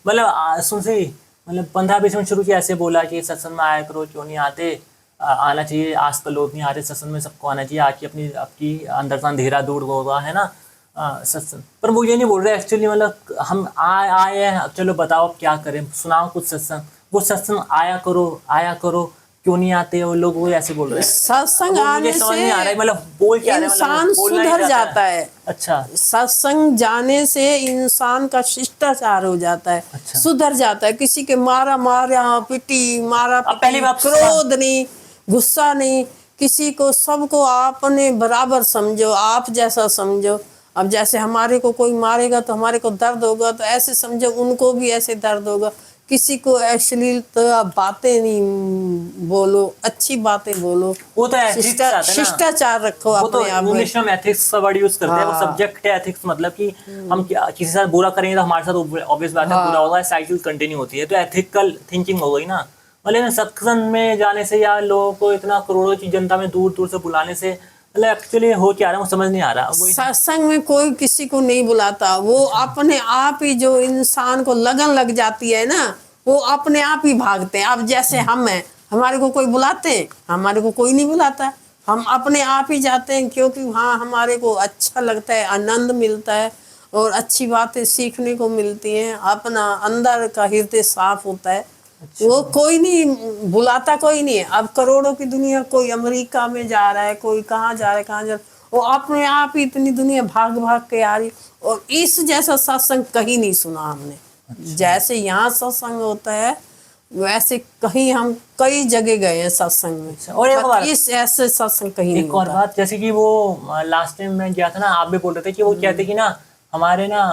मतलब सुन सी, मतलब 15-20 मिनट शुरू किया, ऐसे बोला कि सत्संग में आया करो, क्यों नहीं आते, आना चाहिए। आजकल लोग नहीं आ रहे सत्संग में, सबको आना चाहिए, आके अपनी आपकी अंदर का अंधेरा दूर होगा, है ना। सत्संग पर वो ये नहीं बोल रहे एक्चुअली, मतलब हम आए हैं, चलो बताओ अब क्या करें, सुनाओ कुछ सत्संग। वो सत्संग आया करो क्यों नहीं आते वो लोग, वो ऐसे बोल रहे हैं। सत्संग वो आने मुझे समझ नहीं आ रहा से है, मतलब बोल क्या रहे हैं, मतलब इंसान बोलना ही सुधर चाहता जाता है। अच्छा। सत्संग जाने से इंसान का शिष्टाचार हो जाता है, अच्छा। सुधर जाता है। किसी के मारा पिटी अब पहली बात क्रोध नहीं, गुस्सा नहीं, किसी को सबको आपने बराबर समझो, आप जैसा समझो। अब जैसे हमारे को कोई मारेगा तो हमारे को दर्द होगा, तो ऐसे समझो उनको भी ऐसे दर्द होगा। किसी को अश्लील तो बातें नहीं बोलो, अच्छी बातें बोलो। वो तो एथिक्स आता है ना, शिष्टाचार रखो वो तो अपने आप में। इंग्लिश में एथिक्स का वर्ड यूज करते हैं। वो हाँ। सब्जेक्ट है एथिक्स, मतलब कि हम किसी के साथ बुरा करेंगे तो हमारे साथ ऑब्वियस बात है बुरा होगा, साइकिल कंटिन्यू होती है। तो एथिकल थिंकिंग हो गई ना। मतलब ना सत्संग में जाने से या लोगों को इतना करोड़ों की जनता में दूर दूर से बुलाने से, मतलब एक्चुअली हो क्या रहा है वो समझ नहीं आ रहा। वही सत्संग में कोई किसी को नहीं बुलाता, वो अपने आप ही, जो इंसान को लगन लग जाती है ना, वो अपने आप ही भागते हैं। अब जैसे हम हैं, हमारे को कोई बुलाते हैं, हमारे को कोई नहीं बुलाता, हम अपने आप ही जाते हैं। क्योंकि हाँ हमारे को अच्छा लगता है, आनंद मिलता है और अच्छी बातें सीखने को मिलती हैं। अपना अंदर का हृदय साफ होता है। वो कोई नहीं बुलाता, कोई नहीं है। अब करोड़ों की दुनिया, कोई अमेरिका में जा रहा है, कोई कहाँ जा रहा है, कहाँ जा रहा है, वो अपने आप ही इतनी दुनिया भाग भाग के आ रही। और इस जैसा सत्संग कहीं नहीं सुना हमने। जैसे यहाँ सत्संग होता है वैसे कहीं हम कई जगह गए हैं सत्संग में, और एक बात, इस ऐसे सत्संग कहीं नहीं एक और होता। बात, जैसे कि वो लास्ट टाइम मैं गया था ना, आप भी बोल रहे थे कि वो कहते कि ना हमारे ना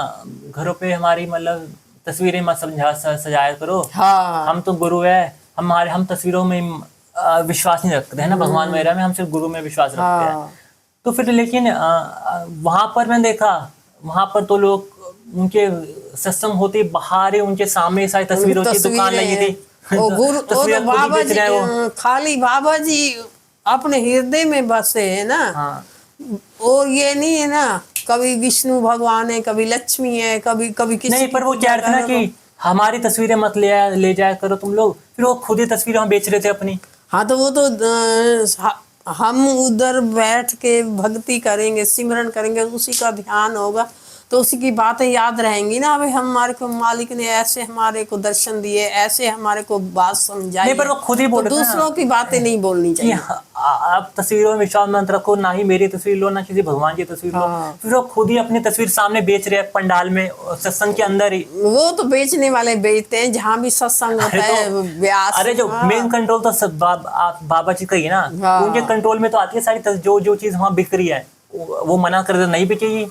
घरों पे हमारी मतलब तस्वीरें मत सजाया करो। हाँ। हम तो गुरु है, हम तस्वीरों में विश्वास नहीं रखते हैं ना, भगवान वगैरह में हम सिर्फ गुरु में विश्वास रखते हैं। हाँ। तो फिर लेकिन वहां पर मैंने देखा, वहां पर तो लोग उनके सत्संग होते बाहर ही उनके सामने सारी तस्वीरों की दुकान लगी थी। वो गुरु, वो तस्वीरें तो खुद ही बाबा बेच जी, रहे हैं वो। खाली बाबा जी अपने हृदय में बसे है ना। हाँ। और ये नहीं है ना, कभी विष्णु भगवान है, कभी लक्ष्मी है, कभी कभी किसी नहीं, की पर वो पूजा कह रहे थे ना करो। कि हमारी तस्वीरें मत ले जाया करो तुम लोग, फिर वो खुद ही तस्वीरें हम बेच रहे थे अपनी। हाँ तो वो तो हम उधर बैठ के भक्ति करेंगे, सिमरन करेंगे, उसी का ध्यान होगा तो उसी की बातें याद रहेंगी ना। अभी हमारे को मालिक ने ऐसे हमारे को दर्शन दिए, ऐसे हमारे को बात समझाई। नहीं, पर वो खुद ही बोल तो रहे थे ना दूसरों की बातें नहीं बोलनी कि चाहिए। आप तस्वीरों में विश्वास मत रखो, ना ही मेरी तस्वीर लो, ना किसी भगवान की तस्वीर लो। फिर वो खुद ही अपनी तस्वीर सामने बेच रहे हैं पंडाल में, सत्संग के अंदर ही। वो तो बेचने वाले बेचते हैं, जहाँ भी सत्संग होता है व्यास। अरे जो मेन कंट्रोल तो सब बाबा जी का ही है ना, उनके कंट्रोल में तो आती है सारी जो चीज वहाँ बिक रही है, वो मना कर दे नहीं बिकेगी,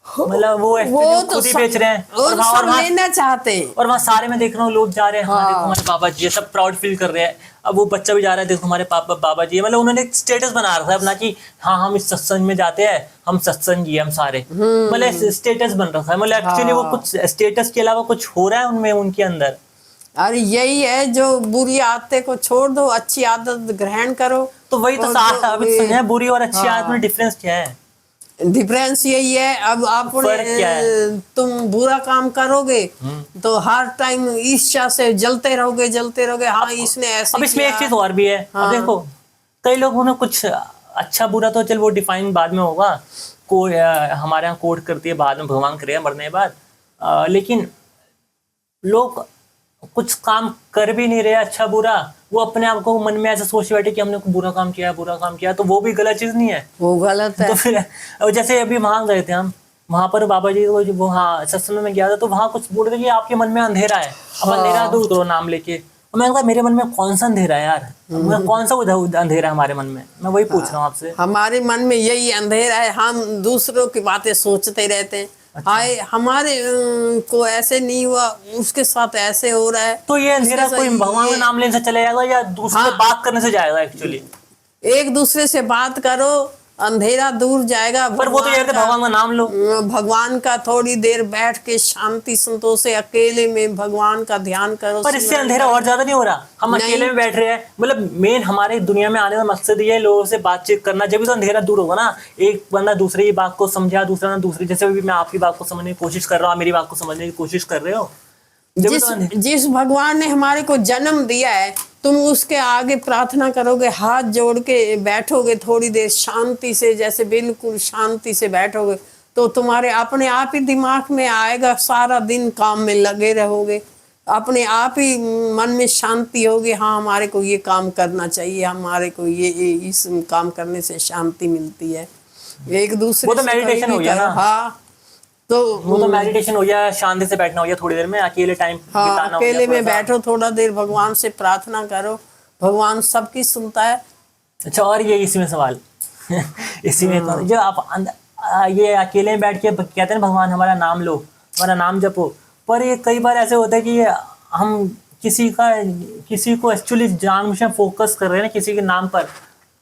मतलब वो तो खुद ही बेच रहे हैं और वहाँ लेना चाहते हैं। और वहाँ सारे में देख रहा हूँ लोग जा रहे हैं, हाँ देखो हमारे बाबा जी है, सब प्राउड फील कर रहे हैं। अब वो बच्चा भी जा रहा है, देखो हमारे पापा बाबा जी है, मतलब उन्होंने एक स्टेटस बना रखा है अपना कि हाँ हम इस सत्संग में जाते हैं, हम सत्संगी हम सारे, मतलब स्टेटस बन रखा है। मतलब एक्चुअली वो कुछ स्टेटस के अलावा कुछ हो रहा है उनमें, उनके अंदर। अरे यही है, जो बुरी आदतें को छोड़ दो, अच्छी आदत ग्रहण करो। तो वही तो अभी समझे, बुरी और अच्छी आदत में डिफरेंस क्या है? डिफरेंस यही है, अब आपने तुम बुरा काम करोगे तो हर टाइम ईर्ष्या से जलते रहोगे। हाँ इसने ऐसे अब इसमें एक चीज और भी है। अब देखो कई लोगों ने कुछ अच्छा बुरा तो चल वो डिफाइन बाद में होगा, कोई हमारे यहाँ कोर्ट करती है बाद में, भगवान करे मरने के बाद, लेकिन लोग कुछ काम कर भी नहीं रहे अच्छा बुरा, वो अपने आप को मन में ऐसा सोच बैठे कि हमने बुरा काम किया, तो वो भी गलत चीज नहीं है, वो गलत है। तो फिर जैसे अभी वहां गए थे हम, वहां पर बाबा जी को वो हाँ सत्संग में गया था, तो वहां कुछ बोल रहे थे कि आपके मन में अंधेरा है, अब अंधेरा दूर करो नाम लेके। मैंने कहा मेरे मन में कौन सा अंधेरा है यार, कौन सा अंधेरा है हमारे मन में, मैं वही पूछ रहा हूँ आपसे। हमारे मन में यही अंधेरा है, हम दूसरों की बातें सोचते रहते हैं। अच्छा। हाय हमारे को ऐसे नहीं हुआ, उसके साथ ऐसे हो रहा है। तो ये अंधेरा कोई भगवान का नाम लेने से चला जाएगा या दूसरे बात करने से जाएगा? एक्चुअली एक दूसरे से बात करो, अंधेरा दूर जाएगा। पर वो तो ये भगवान का नाम लो, भगवान का थोड़ी देर बैठ के शांति संतोष से अकेले में भगवान का ध्यान करो। पर इससे अंधेरा और ज्यादा नहीं हो रहा? हम अकेले में बैठ रहे हैं, मतलब मेन हमारे दुनिया में आने का मकसद ये है लोगों से बातचीत करना, जब भी तो अंधेरा दूर होगा ना। एक बंदा दूसरे की बात को समझा, दूसरा ना दूसरी, जैसे अभी मैं आपकी बात को समझने की कोशिश कर रहा हूँ, मेरी बात को समझने की कोशिश कर रहे हो। जिस भगवान ने हमारे को जन्म दिया है, तुम उसके आगे प्रार्थना करोगे, हाथ जोड़ के बैठोगे थोड़ी देर शांति से, जैसे बिल्कुल शांति से बैठोगे, तो तुम्हारे अपने आप ही दिमाग में आएगा, सारा दिन काम में लगे रहोगे, अपने आप ही मन में शांति होगी। हाँ हमारे को ये काम करना चाहिए, हमारे को ये इस काम करने से शांति मिलती है। एक दूसरे वो तो मेडिटेशन हो गया ना। हाँ तो वो तो मेडिटेशन हो गया, शांति से बैठना हो गया, थोड़ी देर में अकेले टाइम हाँ अकेले में बैठो, थोड़ा देर भगवान से प्रार्थना करो, भगवान सबकी सुनता है। अच्छा, और ये इसी में सवाल इसी में तो जो आप ये अकेले में बैठ के कहते हैं भगवान हमारा नाम लो, हमारा नाम जपो, पर ये कई बार ऐसे होता है कि हम किसी को एक्चुअली जानबूझकर फोकस कर रहे हैं ना किसी के नाम पर,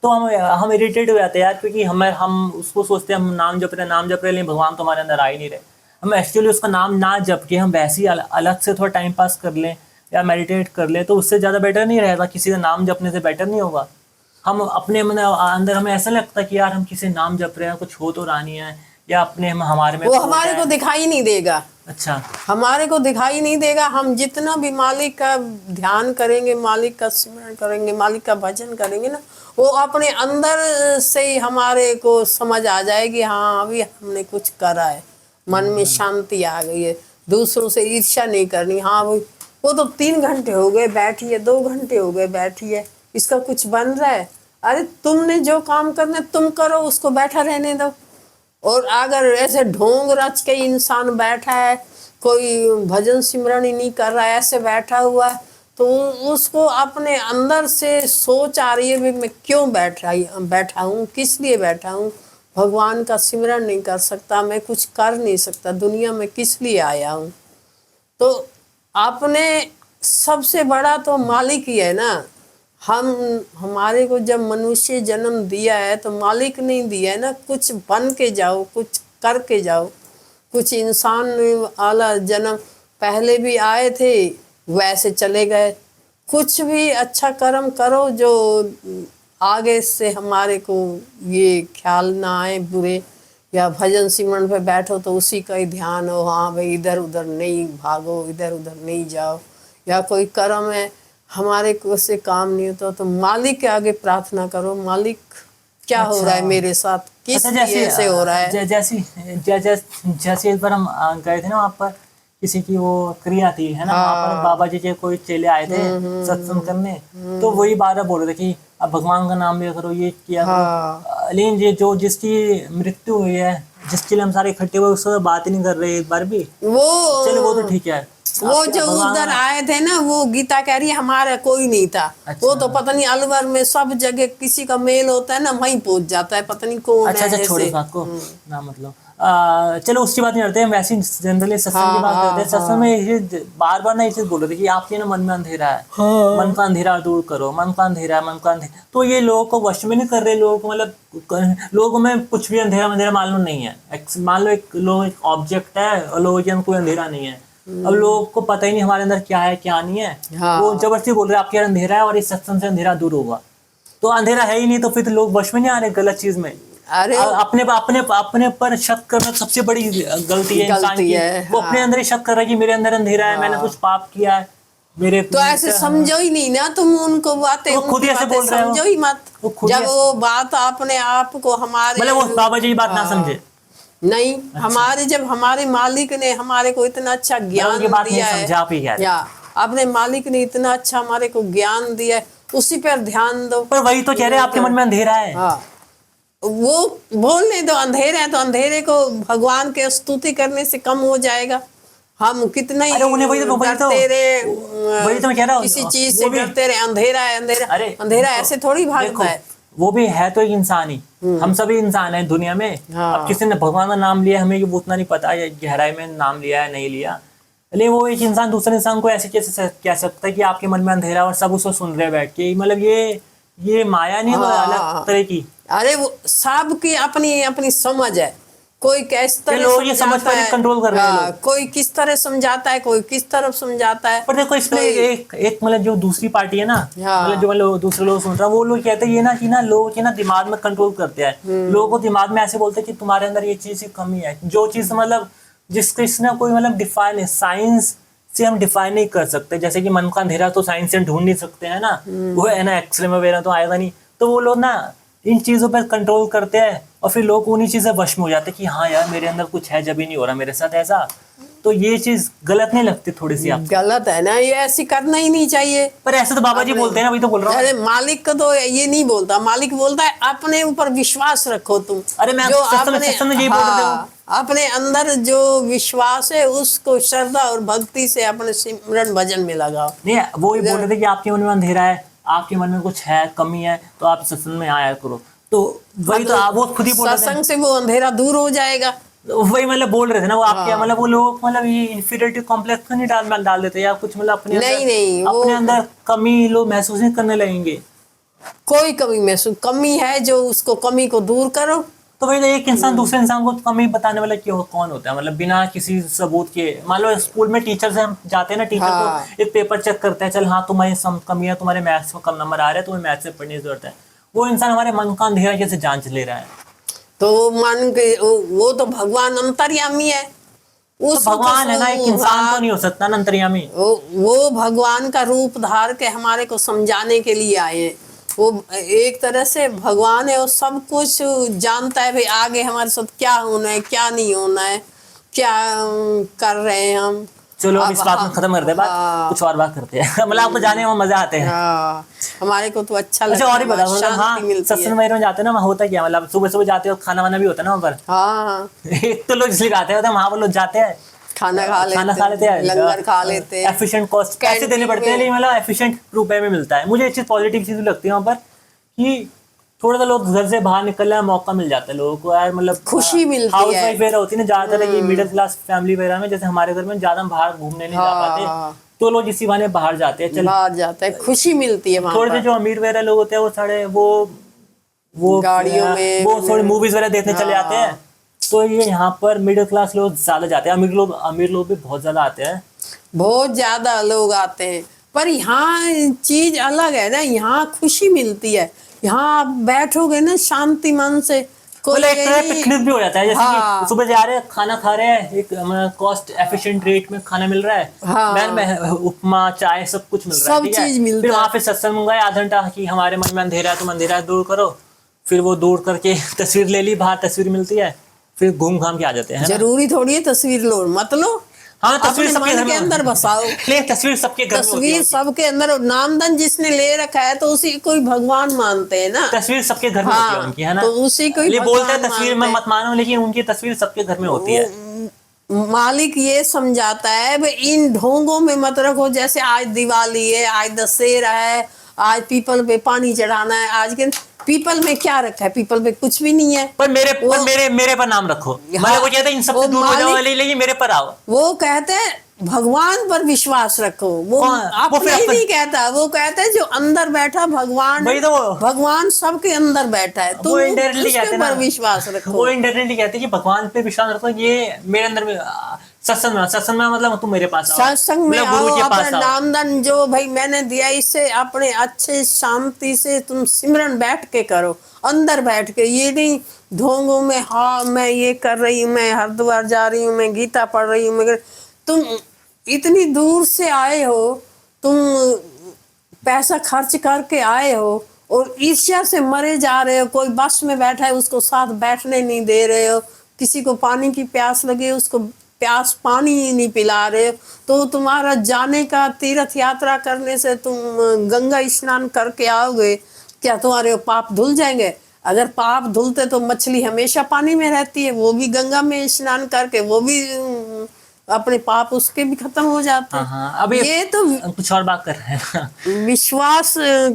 तो हम इरिटेट हो जाते हैं यार, क्योंकि हम उसको सोचते हैं हम नाम जप रहे लेकिन भगवान तो हमारे अंदर आ ही नहीं रहे। हम एक्चुअली उसका नाम ना जप के हम वैसे ही अलग से थोड़ा टाइम पास कर लें या मेडिटेट कर लें, तो उससे ज़्यादा बेटर नहीं रहेगा? किसी का नाम जपने से बेटर नहीं होगा? हम अपने अंदर हमें ऐसा लगता है कि यार हम किसी नाम जप रहे हैं, कुछ हो तो रहा नहीं है, या अपने हमारे में वो हमारे को दिखाई नहीं देगा। अच्छा, हमारे को दिखाई नहीं देगा। हम जितना भी मालिक का ध्यान करेंगे, मालिक का स्मरण करेंगे, मालिक का भजन करेंगे ना, वो अपने अंदर से ही हमारे को समझ आ जाएगी, हाँ अभी हमने कुछ करा है, मन में शांति आ गई है, दूसरों से ईर्ष्या नहीं करनी। हाँ वो तो 3 घंटे हो गए बैठी है, 2 घंटे हो गए बैठी है, इसका कुछ बन रहा है? अरे तुमने जो काम करना है तुम करो, उसको बैठा रहने दो। और अगर ऐसे ढोंग रच के इंसान बैठा है, कोई भजन सिमरन ही नहीं कर रहा है, ऐसे बैठा हुआ है, तो उसको अपने अंदर से सोच आ रही है भी मैं क्यों बैठा हूँ, किस लिए बैठा हूँ, भगवान का सिमरन नहीं कर सकता, मैं कुछ कर नहीं सकता, दुनिया में किस लिए आया हूँ। तो अपने सबसे बड़ा तो मालिक ही है ना। हमारे को जब मनुष्य जन्म दिया है तो मालिक नहीं दिया है ना, कुछ बन के जाओ, कुछ करके जाओ। कुछ इंसान वाला जन्म पहले भी आए थे, वैसे चले गए। कुछ भी अच्छा कर्म करो जो आगे से हमारे को ये ख्याल ना आए बुरे, या भजन सिमरन पे बैठो तो उसी का ही ध्यान हो, हाँ भाई इधर उधर नहीं भागो, इधर उधर नहीं जाओ, या कोई कर्म है हमारे को से काम नहीं होता तो मालिक के आगे प्रार्थना करो, मालिक क्या हो रहा है मेरे साथ, किस लिए ऐसे हो रहा है। जैसे एक बार हम गए थे ना वहाँ पर, किसी की वो क्रिया थी है ना, वहाँ पर बाबा जी के कोई चेले आए थे सत्संग करने, तो वही बार बार बोल रहे थे कि अब भगवान का नाम लिया करो, ये किया करो। हाँ लेकिन ये जो जिसकी मृत्यु हुई है, जिसके लिए हम सारे इकट्ठे हुए, उससे बात ही नहीं कर रहे एक बार भी। वो चलो वो तो ठीक है। वो जो उधर आए थे ना, वो गीता कह रही है हमारा कोई नहीं था। अच्छा। वो तो पता नहीं अलवर में सब जगह किसी का मेल होता है ना, वहीं पहुंच जाता है, पता नहीं कौन अच्छा है अच्छा, छोड़ो ऐसे। इस बात को ना, मतलब चलो उसकी बात नहीं करते हैं, वैसे जनरली सत्संग की बात करते हैं। सत्संग में ये बार बार ना ये चीज बोल रहे थे कि आपके ना मन में अंधेरा है, मन का अंधेरा दूर करो, मन का अंधेरा है, मन का अंधेरा। तो ये लोगों को वश में नहीं कर रहे, लोगों को मतलब लोगों में कुछ भी अंधेरा अंधेरा मालूम नहीं है। मान लो एक ऑब्जेक्ट है और लोगों के अंदर कोई अंधेरा नहीं है। अब लोगों को पता ही नहीं हमारे अंदर क्या है क्या नहीं है। हाँ। वो जबरदस्ती बोल रहे हैं आपके अंदर अंधेरा है और इस सत्संग से अंधेरा दूर होगा। तो अंधेरा है ही नहीं, तो फिर तो लोग वश में नहीं आ रहे गलत चीज में। अरे अपने पर शक करना सबसे बड़ी गलती है इंसान की। वो अपने अंदर ही शक कर रहा है कि मेरे अंदर अंधेरा है, मैंने कुछ पाप किया है मेरे। तो ऐसे समझो ही नहीं ना तुम उनको बातें, वो खुद ही ऐसे बोल रहे हो, समझो ही मत। वो खुद ही जब वो बात अपने आप को हमारे, मतलब वो बाबा जी बात ना समझे नहीं, हमारे जब हमारे मालिक ने हमारे को इतना अच्छा ज्ञान दिया है, या अपने मालिक ने इतना अच्छा हमारे को ज्ञान दिया है, उसी पर ध्यान दो। पर वही तो कह रहे हैं आपके मन में अंधेरा है। हाँ, वो बोलने दो अंधेरे है, तो अंधेरे को भगवान के स्तुति करने से कम हो जाएगा। हम कितना ही डरते रहे, वही तो मैं कह रहा हूँ, किसी चीज से डरते रहे, अंधेरा है अंधेरा, अंधेरा ऐसे थोड़ी भागता है। वो भी है तो एक इंसान ही, हम सभी इंसान हैं दुनिया में। हाँ। अब किसी ने भगवान का नाम लिया, हमें वो उतना नहीं पता है गहराई में नाम लिया है नहीं लिया, लेकिन वो एक इंसान दूसरे इंसान को ऐसे कैसे कह सकता है कि आपके मन में अंधेरा और सब उसको सुन रहे बैठ के। मतलब ये माया नहीं, अलग तरह की। अरे वो सबकी अपनी अपनी समझ है, कोई किस तरह लोग ये समझ पर कंट्रोल कर रहे हैं, कोई किस तरह समझाता है, कोई किस तरफ समझाता है। पर देखो इसमें एक मतलब जो दूसरी पार्टी है ना, मतलब जो मतलब दूसरे लोग सुन रहे हैं, वो लोग कहते हैं ये ना कि ना लोगों के ना दिमाग में कंट्रोल करते हैं। लोगों को दिमाग में ऐसे बोलते हैं कि तुम्हारे अंदर ये चीज की कमी है, जो चीज मतलब जिसका इसने कोई मतलब डिफाइन है, साइंस से हम डिफाइन नहीं कर सकते। जैसे कि मन का अंधेरा तो साइंस से ढूंढ नहीं सकते है ना, वो है ना एक्सरे में वगैरह तो आएगा नहीं। तो वो लोग ना इन चीजों पर कंट्रोल करते हैं और फिर लोग उन्हीं चीज़ें वश में हो जाते हैं कि हाँ यार मेरे अंदर कुछ है, जब ही नहीं हो रहा मेरे साथ ऐसा। तो ये चीज गलत नहीं लगती थोड़ी सी? आप गलत है ना, ये ऐसी करना ही नहीं चाहिए। पर ऐसे तो बाबा जी बोलते हैं ना, अभी तो बोल रहा हूँ। अरे मालिक को तो ये नहीं बोलता, मालिक बोलता है अपने ऊपर विश्वास रखो तुम। अरे मैं जो अपने अंदर जो विश्वास है उसको श्रद्धा और भक्ति से अपने सिमरन भजन में लगाओ। नहीं, वो ही बोल रहे थे कि आपके मन में अंधेरा है, आपके मन में कुछ है, कमी है, तो आप सत्संग में आया करो। तो वही तो आप वो खुद ही बोल रहे थे, सत्संग से वो अंधेरा दूर हो जाएगा। वही मतलब बोल रहे थे ना वो आपके मतलब वो लोग मतलब ये इंफीरियरिटी कॉम्प्लेक्स को नहीं डाल देते या कुछ मतलब अपने अंदर कमी लोग महसूस नहीं करने लगेंगे। कोई कमी महसूस कमी है जो उसको कमी को दूर करो। तो वही एक इंसान दूसरे इंसान को कमी बताने वाला क्यों कौन होता है? मतलब बिना किसी सबूत के। मान लो स्कूल में टीचर से हम जाते हैं ना, टीचर को एक पेपर चेक करते हैं, चल हाँ तुम्हारी कमी है, तुम्हारे मैथ्स में कम नंबर आ रहे हैं, तुम्हें मैथ्स से पढ़ने की जरूरत है। वो इंसान हमारे मन का अंधेरा कैसे जांच ले रहा है? तो मन के वो तो भगवान अंतर्यामी है, तो भगवान है ना, एक इंसान तो नहीं हो सकता ना अंतर्यामी। वो भगवान का रूप धार के हमारे को समझाने के लिए आए हैं। वो एक तरह से भगवान है और सब कुछ जानता है भाई आगे हमारे साथ क्या होना है, क्या नहीं होना है, क्या कर रहे हैं हम। चलो अब इस बात में खत्म करते हैं बात, कुछ और बात करते हैं। मतलब आपको जाने में मजा आते हैं। हमारे को तो अच्छा लगता है। और ही बता, हाँ सत्संग में जाते हैं ना, वहाँ होता क्या मतलब सुबह सुबह जाते हो, खाना वाना भी होता है ना वहाँ पर? हाँ एक तो लोग इसलिए खाते हैं, वहाँ पर लोग जाते हैं खाना खा लेते हैं, लंगर खा लेते हैं, एफिशिएंट कॉस्ट पैसे देने पड़ते हैं, लेकिन मतलब एफिशिएंट रुपए में मिलता है। मुझे एक चीज पॉजिटिव चीज लगती है वहाँ पर कि थोड़ा सा लोग घर से बाहर निकलने का मौका मिल जाता है लोगों को यार, मतलब खुशी मिलती है। हाउस वाइफ वगैरह होती है ना ज्यादातर, ये मिडिल क्लास फैमिली वगैरह में, जैसे हमारे घर में ज्यादा बाहर घूमने नहीं जा पाते, तो लोग इसी बहाने बाहर जाते हैं, बाहर जाते हैं, खुशी मिलती है वहाँ। थोड़े से जो अमीर वगैरह लोग होते हैं वो सारे वो गाड़ियों में वो थोड़ी मूवीज वगैरह देखने चले जाते हैं। तो ये यहाँ पर मिडिल क्लास लोग ज्यादा जाते हैं, अमीर लोग भी बहुत ज्यादा आते हैं, बहुत ज्यादा लोग आते हैं। पर यहाँ चीज अलग है ना, यहाँ खुशी मिलती है, यहाँ आप बैठोगे ना शांति मन से, कोई पिकनिक भी हो जाता है। जैसे कि सुबह जा रहे हैं, खाना खा रहे हैं, एक कॉस्ट एफिशिएंट रेट में खाना मिल रहा है, में उपमा चाय सब कुछ मिल रहा है, सब चीज मिलता है। फिर वहाँ पे सत्संग मंगाए आधा घंटा कि हमारे मन में अंधेरा है, तुम अंधेरा दूर करो, फिर वो दूर करके तस्वीर ले ली, बाहर तस्वीर मिलती है, फिर घूम घाम के आ जाते हैं। जरूरी थोड़ी है तस्वीर लो मत लो, हाँ, तस्वीर अपने सबके मन घर के में अंदर बसाओ। ले तस्वीर सबके घर में होती है। तस्वीर सबके अंदर, नामधन जिसने ले रखा है तो उसी को ही भगवान मानते हैं ना। तस्वीर सबके घर में होती है हाँ, उनकी, है ना। तो उसी को ही ये बोलते हैं भगवान तस्वीर में मानते मत मानो, लेकिन उनकी तस्वीर सबके घर में होती है। मालिक ये समझाता है भाई इन ढोंगों में मत रखो। जैसे आज दिवाली है, आज दशहरा है, आज पीपल पे पानी चढ़ाना है। आज के पीपल में क्या रखा है? पीपल पे कुछ भी नहीं है। पर मेरे पर नाम रखो। मतलब वो कहते हैं इन सबसे दूर हो जाओ, लेकिन मेरे पर आओ। वो कहते हैं भगवान पर विश्वास रखो। वो वो फिर अपने ही नहीं कहता, वो कहता है जो अंदर बैठा भगवान, वही तो भगवान सबके अंदर बैठा है, तो वो इनडायरेक्टली उसके कहते हैं ऊपर ना, विश्वास रखो। वो इनडायरेक्टली कहते हैं कि भगवान पे विश्वास रखो। ये मेरे अंदर में सत्संग में मतलब तुम मेरे पास आओ, सत्संग में मतलब आओ, गुरु के अपना पास आओ। नामधन जो भाई मैंने दिया, इससे अपने अच्छे शांति से तुम सिमरन बैठ के करो, अंदर बैठ के। ये नहीं ढोंगों में, हाँ मैं ये कर रही हूँ, मैं हरिद्वार जा रही हूँ, मैं गीता पढ़ रही हूँ, मगर तुम इतनी दूर से आए हो, तुम पैसा खर्च करके आए हो और ईर्ष्या से मरे जा रहे हो। कोई बस में बैठा है उसको साथ बैठने नहीं दे रहे हो, किसी को पानी की प्यास लगे उसको प्यास पानी ही नहीं पिला रहे हो। तो तुम्हारा जाने का, तीर्थ यात्रा करने से तुम गंगा स्नान करके आओगे, क्या तुम्हारे पाप धुल जाएंगे? अगर पाप धुलते तो मछली हमेशा पानी में रहती है, वो भी गंगा में स्नान करके वो भी अपने पाप उसके भी खत्म हो जाते हैं। हाँ, अभी ये तो कुछ और बात कर रहे हैं ना। विश्वास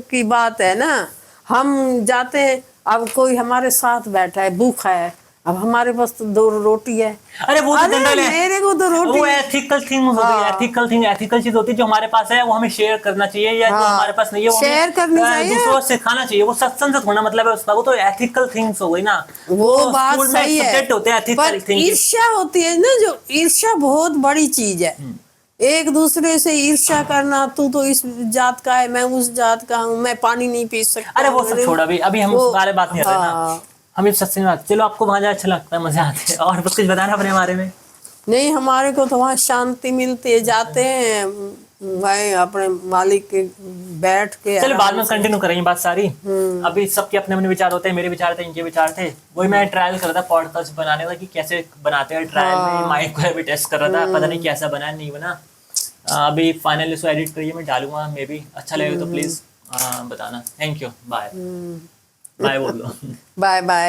की बात है ना। हम जाते हैं, अब कोई हमारे साथ बैठा है, भूखा है, अब हमारे पास तो 2 रोटी है। अरे वो तो जनरल है, मेरे को तो रोटी, वो एथिकल थिंग होती है। एथिकल चीज होती है जो हमारे पास है वो हमें शेयर करना चाहिए, या जो हमारे पास नहीं है वो शेयर करनी चाहिए, दूसरों को सिखाना चाहिए। वो सत्संग से थोड़ा मतलब है उसका, वो तो एथिकल थिंग्स हो गई ना। वो बात स्कूल में सही है, सब्जेक्ट होते हैं एथिकल पर थिंग। ईर्ष्या होती है ना, जो ईर्ष्या बहुत बड़ी चीज है। एक दूसरे से ईर्ष्या करना, तू तो इस जात का है, मैं उस जात का हूँ, मैं पानी नहीं पी सकता। अरे वो सब छोड़ा, अभी हम उस बारे में बात नहीं कर रहे ना। हम इस सत्संग में, चलो आपको वहां जाए अच्छा लगता है, मजे आते हैं। और कुछ बताना अपने बारे में। नहीं, हमारे को तो वहाँ शांति मिलती है, जाते हैं भाई अपने मालिक के बैठ के। चलो बाद में कंटिन्यू करेंगे बात सारी। अभी सबके अपने अपने विचार होते हैं, मेरे विचार थे, इनके विचार थे। वही मैं ट्रायल कर रहा था पॉडकास्ट बनाने का कि कैसे बनाते हैं। ट्रायल में माइक को भी टेस्ट कर रहा था, पता नहीं कैसा बना नहीं बना। अभी फाइनली उसको एडिट करिए, मैं डालूंगा। मे बी अच्छा लगेगा तो प्लीज बताना। थैंक यू, बाय बाय बोल दो। Bye bye.